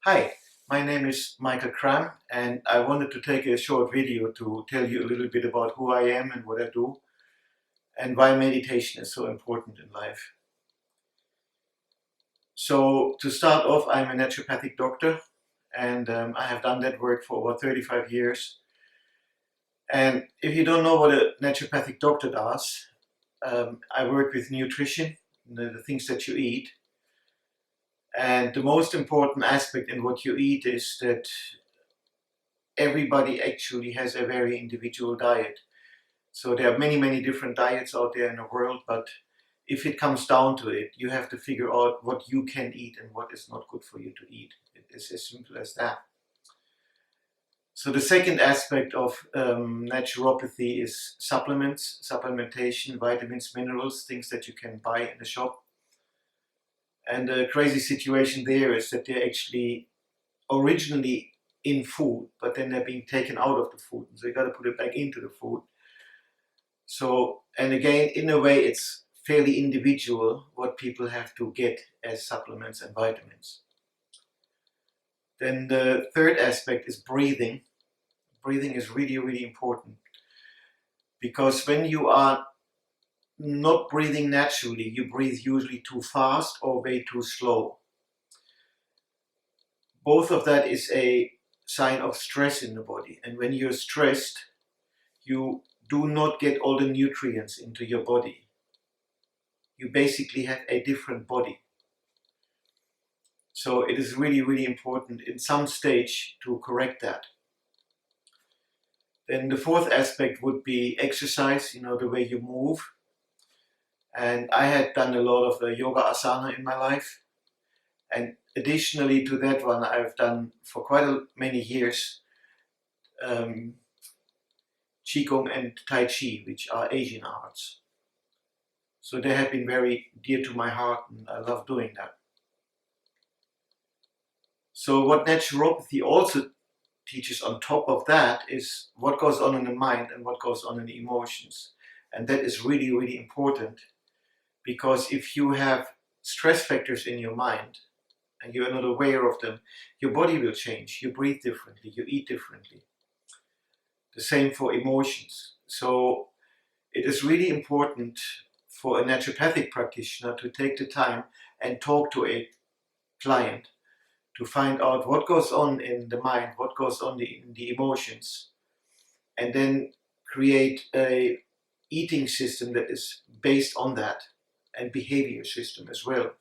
Hi, my name is Michael Cramm, and I wanted to take a short video to tell you a little bit about who I am and what I do and why meditation is so important in life. So to start off, I'm a naturopathic doctor, and I have done that work for over 35 years. And if you don't know what a naturopathic doctor does, I work with nutrition, the things that you eat. And the most important aspect in what you eat is that everybody actually has a very individual diet. So there are many different diets out there in the world, but if it comes down to it, you have to figure out what you can eat and what is not good for you to eat. It is as simple as that. So the second aspect of naturopathy is supplements, supplementation, vitamins, minerals, things that you can buy in the shop. And the crazy situation there is that they're actually originally in food, but then they're being taken out of the food. So you got to put it back into the food. So, and again, in a way, it's fairly individual what people have to get as supplements and vitamins. Then the third aspect is breathing. Breathing is really important because when you are not breathing naturally, you breathe usually too fast or way too slow. Both of that is a sign of stress in the body. And when you're stressed, you do not get all the nutrients into your body. You basically have a different body. So it is really important in some stage to correct that. Then the fourth aspect would be exercise, the way you move. And I had done a lot of yoga asana in my life. And additionally to that one, I've done for quite many years Qigong and Tai Chi, which are Asian arts. So they have been very dear to my heart, and I love doing that. So what naturopathy also teaches on top of that is what goes on in the mind and what goes on in the emotions. And that is really important, because if you have stress factors in your mind and you are not aware of them, your body will change. You breathe differently, you eat differently. The same for emotions. So it is really important for a naturopathic practitioner to take the time and talk to a client to find out what goes on in the mind, what goes on in the emotions, and then create a eating system that is based on that, and behavior system as well.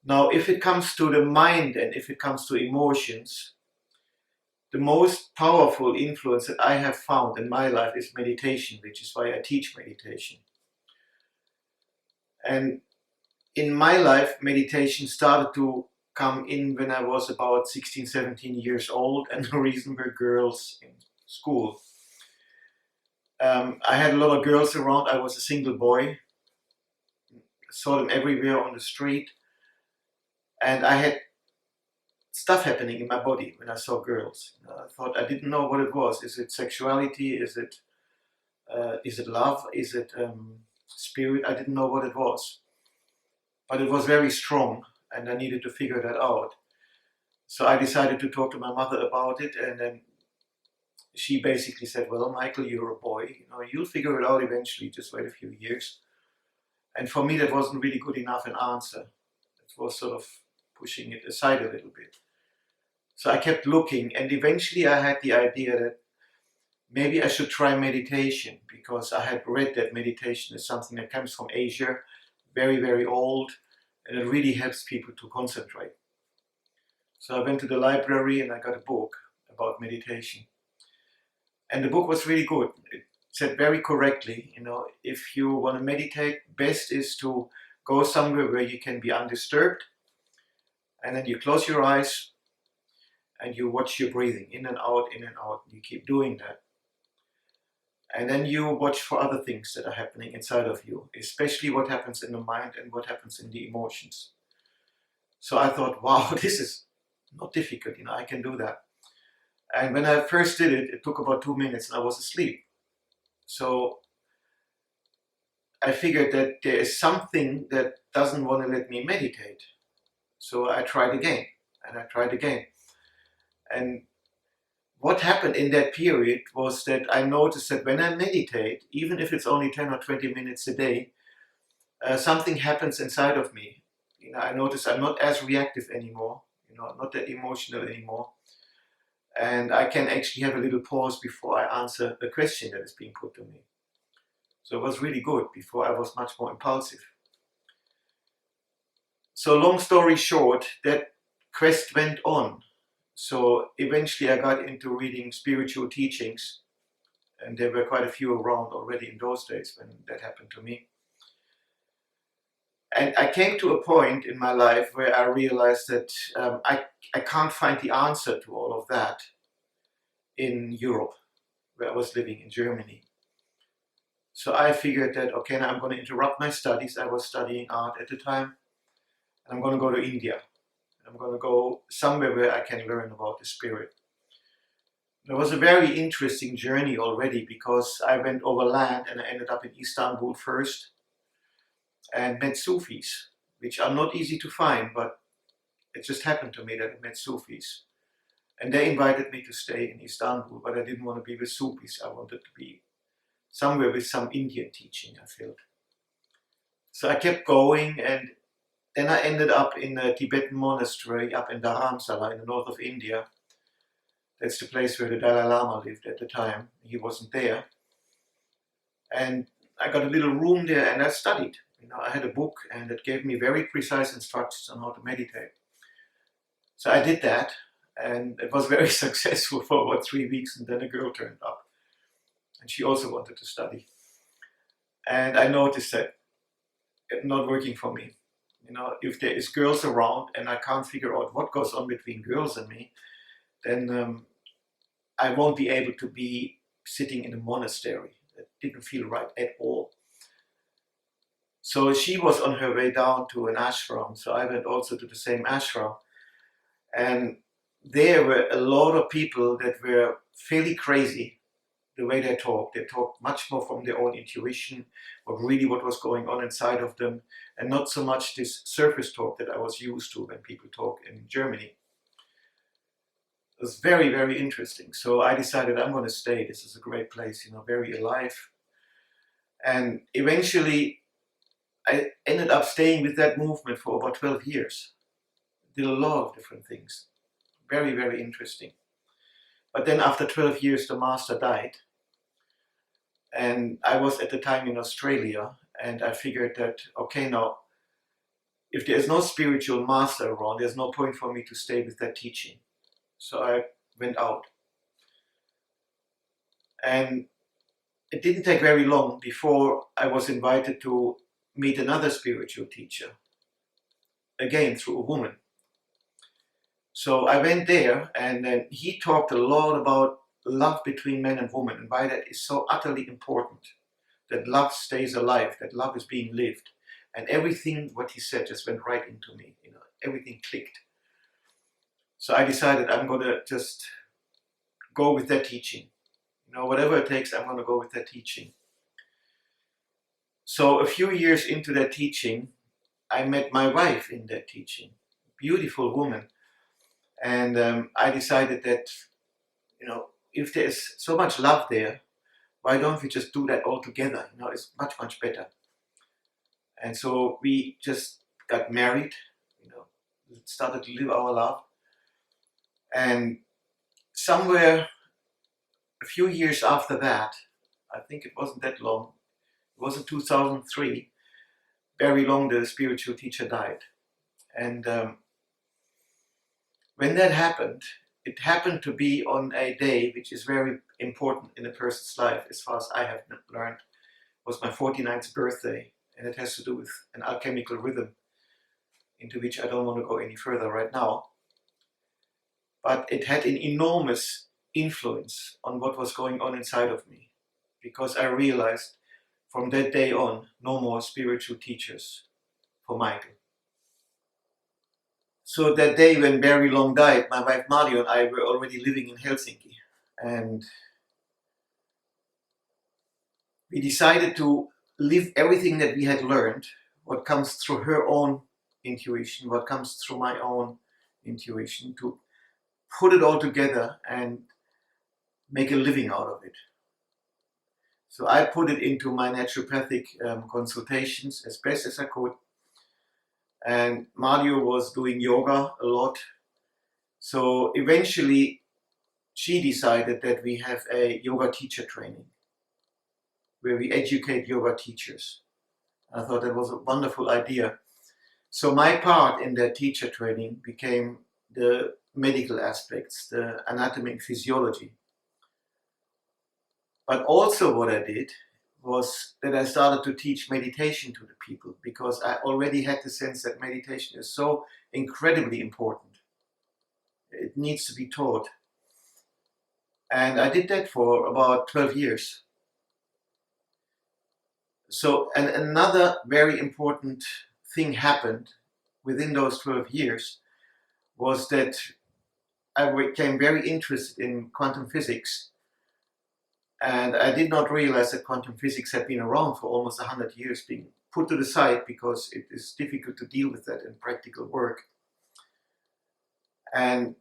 Now, if it comes to the mind and if it comes to emotions, the most powerful influence that I have found in my life is meditation, which is why I teach meditation. And in my life, meditation started to come in when I was about 16, 17 years old, and the reason were girls in school. I had a lot of girls around. I was a single boy. Saw them everywhere on the street. And I had stuff happening in my body when I saw girls. I thought, I didn't know what it was. Is it sexuality? Is it love? Is it spirit? I didn't know what it was. But it was very strong, and I needed to figure that out. So I decided to talk to my mother about it, and then she basically said, well, Michael, you're a boy, you'll figure it out eventually, just wait a few years. And for me, that wasn't really good enough an answer. It was sort of pushing it aside a little bit. So I kept looking, and eventually I had the idea that maybe I should try meditation, because I had read that meditation is something that comes from Asia, very old, and it really helps people to concentrate. So I went to the library and I got a book about meditation. And the book was really good. It said very correctly, if you want to meditate, best is to go somewhere where you can be undisturbed, and then you close your eyes and you watch your breathing in and out, in and out. You keep doing that. And then you watch for other things that are happening inside of you, especially what happens in the mind and what happens in the emotions. So I thought, wow, this is not difficult, I can do that. And when I first did it, it took about 2 minutes and I was asleep. So I figured that there is something that doesn't want to let me meditate. So I tried again, and I tried again. And what happened in that period was that I noticed that when I meditate, even if it's only 10 or 20 minutes a day, something happens inside of me. I notice I'm not as reactive anymore, not that emotional anymore. And I can actually have a little pause before I answer the question that is being put to me. So it was really good. Before I was much more impulsive. So long story short, that quest went on. So eventually I got into reading spiritual teachings, and there were quite a few around already in those days when that happened to me. And I came to a point in my life where I realized that I can't find the answer to all of that in Europe, where I was living in Germany. So I figured that, okay, now I'm going to interrupt my studies. I was studying art at the time. And I'm going to go to India. I'm going to go somewhere where I can learn about the spirit. It was a very interesting journey already because I went overland and I ended up in Istanbul first and met Sufis, which are not easy to find, but it just happened to me that I met Sufis. And they invited me to stay in Istanbul, but I didn't want to be with Sufis. I wanted to be somewhere with some Indian teaching, I felt. So I kept going, and then I ended up in a Tibetan monastery up in Dharamsala in the north of India. That's the place where the Dalai Lama lived at the time. He wasn't there. And I got a little room there and I studied. I had a book and it gave me very precise instructions on how to meditate. So I did that, and it was very successful for about 3 weeks, and then a girl turned up. And she also wanted to study. And I noticed that it not working for me. If there is girls around and I can't figure out what goes on between girls and me, then I won't be able to be sitting in a monastery. It didn't feel right at all. So she was on her way down to an ashram, so I went also to the same ashram. And there were a lot of people that were fairly crazy the way they talked. They talked much more from their own intuition, what was going on inside of them, and not so much this surface talk that I was used to when people talk in Germany. It was very, very interesting. So I decided I'm going to stay. This is a great place, very alive. And eventually I ended up staying with that movement for about 12 years. Did a lot of different things. Very, very interesting. But then after 12 years, the master died. And I was at the time in Australia, and I figured that, okay, now, if there is no spiritual master around, there's no point for me to stay with that teaching. So I went out. And it didn't take very long before I was invited to meet another spiritual teacher, again through a woman. So I went there, and then he talked a lot about love between man and woman, and why that is so utterly important, that love stays alive, that love is being lived. And everything what he said just went right into me, everything clicked. So I decided I'm going to just go with that teaching. Whatever it takes, I'm going to go with that teaching. So a few years into that teaching, I met my wife in that teaching, beautiful woman. And I decided that, if there's so much love there, why don't we just do that all together? It's much, much better. And so we just got married, started to live our love. And somewhere a few years after that, I think it wasn't that long, it was in 2003, Barry Long, the spiritual teacher, died. And when that happened, it happened to be on a day which is very important in a person's life, as far as I have learned. It was my 49th birthday, and it has to do with an alchemical rhythm into which I don't want to go any further right now. But it had an enormous influence on what was going on inside of me, because I realized from that day on, no more spiritual teachers for Michael. So that day when Barry Long died, my wife Mario and I were already living in Helsinki. And we decided to live everything that we had learned, what comes through her own intuition, what comes through my own intuition, to put it all together and make a living out of it. So I put it into my naturopathic consultations as best as I could. And Mario was doing yoga a lot. So eventually she decided that we have a yoga teacher training where we educate yoga teachers. I thought that was a wonderful idea. So my part in that teacher training became the medical aspects, the anatomy and physiology. But also what I did was that I started to teach meditation to the people, because I already had the sense that meditation is so incredibly important. It needs to be taught. And I did that for about 12 years. So, and another very important thing happened within those 12 years was that I became very interested in quantum physics. And I did not realize that quantum physics had been around for almost 100 years, being put to the side because it is difficult to deal with that in practical work. And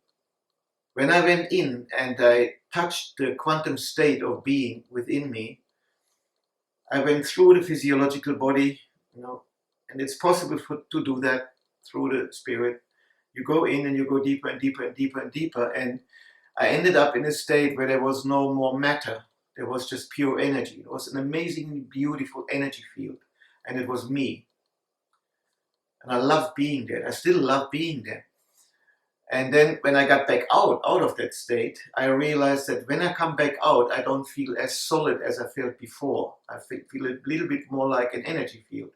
when I went in and I touched the quantum state of being within me, I went through the physiological body, and it's possible to do that through the spirit. You go in and you go deeper and deeper and deeper and deeper. And I ended up in a state where there was no more matter. There was just pure energy. It was an amazingly beautiful energy field. And it was me. And I loved being there. I still love being there. And then when I got back out of that state, I realized that when I come back out, I don't feel as solid as I felt before. I feel a little bit more like an energy field.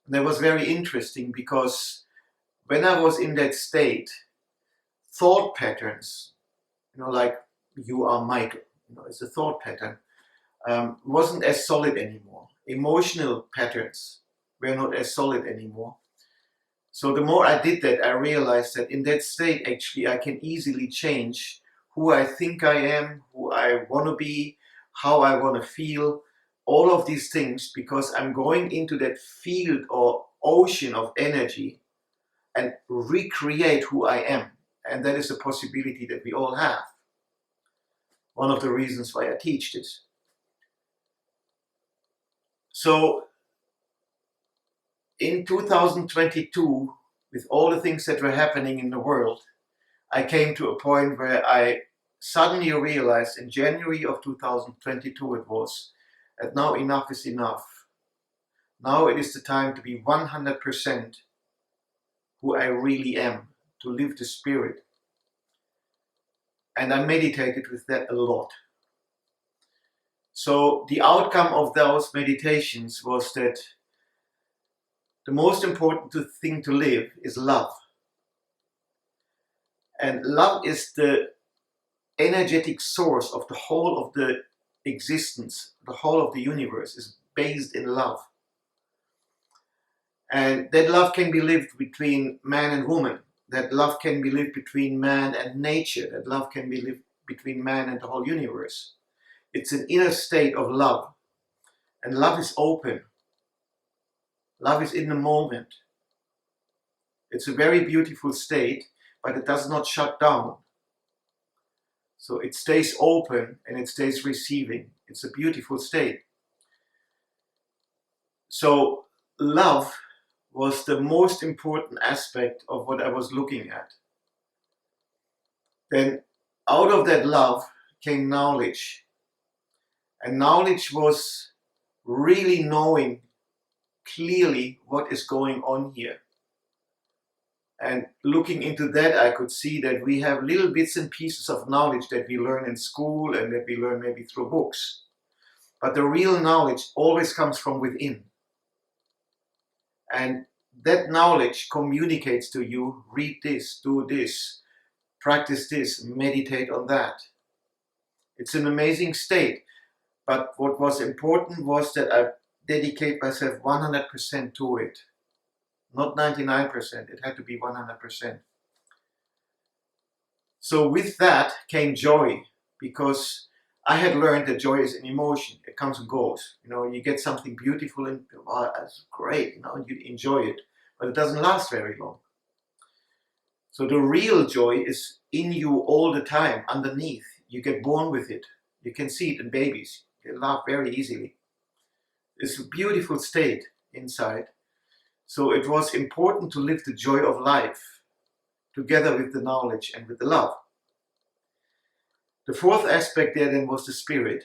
And that was very interesting, because when I was in that state, thought patterns, like you are Michael, it's a thought pattern, wasn't as solid anymore. Emotional patterns were not as solid anymore. So the more I did that, I realized that in that state, actually, I can easily change who I think I am, who I want to be, how I want to feel, all of these things, because I'm going into that field or ocean of energy and recreate who I am. And that is a possibility that we all have. One of the reasons why I teach this. So in 2022, with all the things that were happening in the world, I came to a point where I suddenly realized in January of 2022 it was, that now enough is enough. Now it is the time to be 100% who I really am, to live the spirit. And I meditated with that a lot. So the outcome of those meditations was that the most important thing to live is love. And love is the energetic source of the whole of the existence. The whole of the universe is based in love. And that love can be lived between man and woman. That love can be lived between man and nature. That love can be lived between man and the whole universe. It's an inner state of love. And love is open. Love is in the moment. It's a very beautiful state, but it does not shut down. So it stays open and it stays receiving. It's a beautiful state. So love was the most important aspect of what I was looking at. Then out of that love came knowledge. And knowledge was really knowing clearly what is going on here. And looking into that, I could see that we have little bits and pieces of knowledge that we learn in school and that we learn maybe through books. But the real knowledge always comes from within. And that knowledge communicates to you, read this, do this, practice this, meditate on that. It's an amazing state. But what was important was that I dedicate myself 100% to it. Not 99%, it had to be 100%. So with that came joy, because I had learned that joy is an emotion. It comes and goes. You get something beautiful and that's great, you enjoy it. but it doesn't last very long. So the real joy is in you all the time, underneath. You get born with it. You can see it in babies. They laugh very easily. It's a beautiful state inside. So it was important to live the joy of life together with the knowledge and with the love. The fourth aspect there then was the spirit,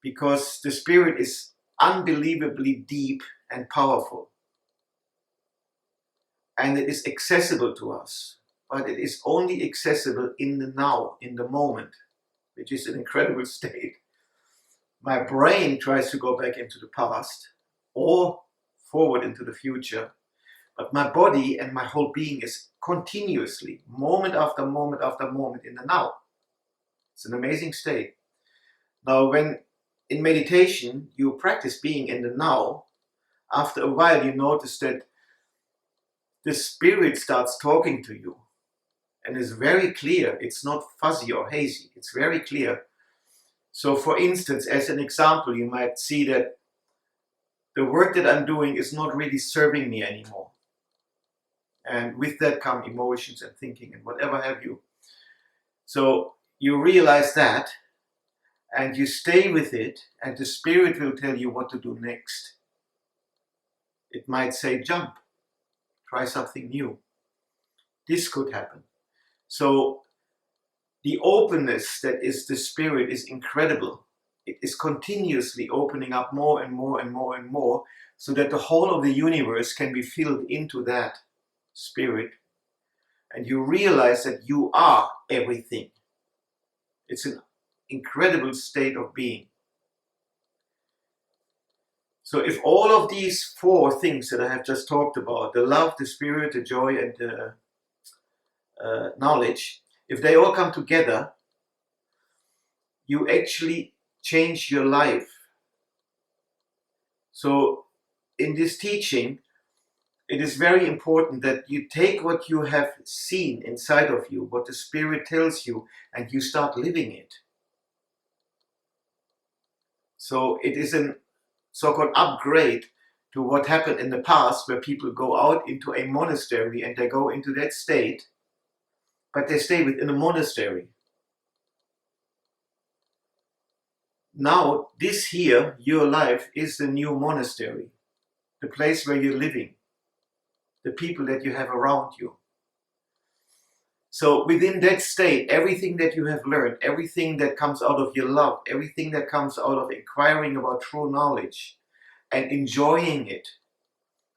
because the spirit is unbelievably deep and powerful. And it is accessible to us, but it is only accessible in the now, in the moment, which is an incredible state. My brain tries to go back into the past or forward into the future, but my body and my whole being is continuously, moment after moment after moment, in the now. It's an amazing state. Now, when in meditation you practice being in the now, after a while you notice that the spirit starts talking to you and is very clear. It's not fuzzy or hazy. It's very clear. So for instance, as an example, you might see that the work that I'm doing is not really serving me anymore. And with that come emotions and thinking and whatever have you. So you realize that and you stay with it, and the spirit will tell you what to do next. It might say jump, try something new. This could happen. So the openness that is the spirit is incredible. It is continuously opening up more and more and more and more, so that the whole of the universe can be filled into that spirit. And you realize that you are everything. It's an incredible state of being. So if all of these four things that I have just talked about, the love, the spirit, the joy, and the knowledge, if they all come together, you actually change your life. So in this teaching, it is very important that you take what you have seen inside of you, what the spirit tells you, and you start living it. So it is a so-called upgrade to what happened in the past, where people go out into a monastery and they go into that state, but they stay within a monastery. Now, this here, your life, is the new monastery, the place where you're living, the people that you have around you. So within that state, everything that you have learned, everything that comes out of your love, everything that comes out of inquiring about true knowledge and enjoying it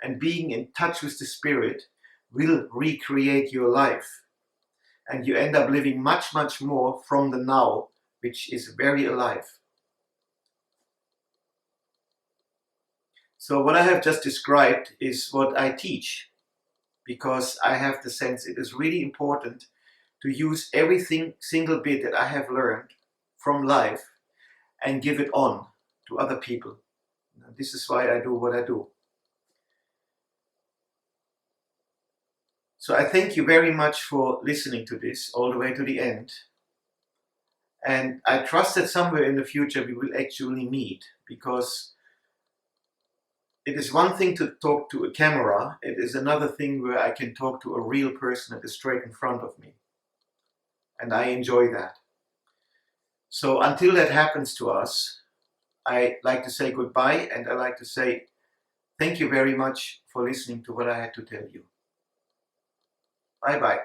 and being in touch with the spirit, will recreate your life. And you end up living much, much more from the now, which is very alive. So what I have just described is what I teach, because I have the sense it is really important to use everything, single bit that I have learned from life and give it on to other people. This is why I do what I do. So I thank you very much for listening to this all the way to the end. And I trust that somewhere in the future we will actually meet, because it is one thing to talk to a camera, it is another thing where I can talk to a real person that is straight in front of me. And I enjoy that. So until that happens to us, I like to say goodbye, and I like to say thank you very much for listening to what I had to tell you. Bye bye.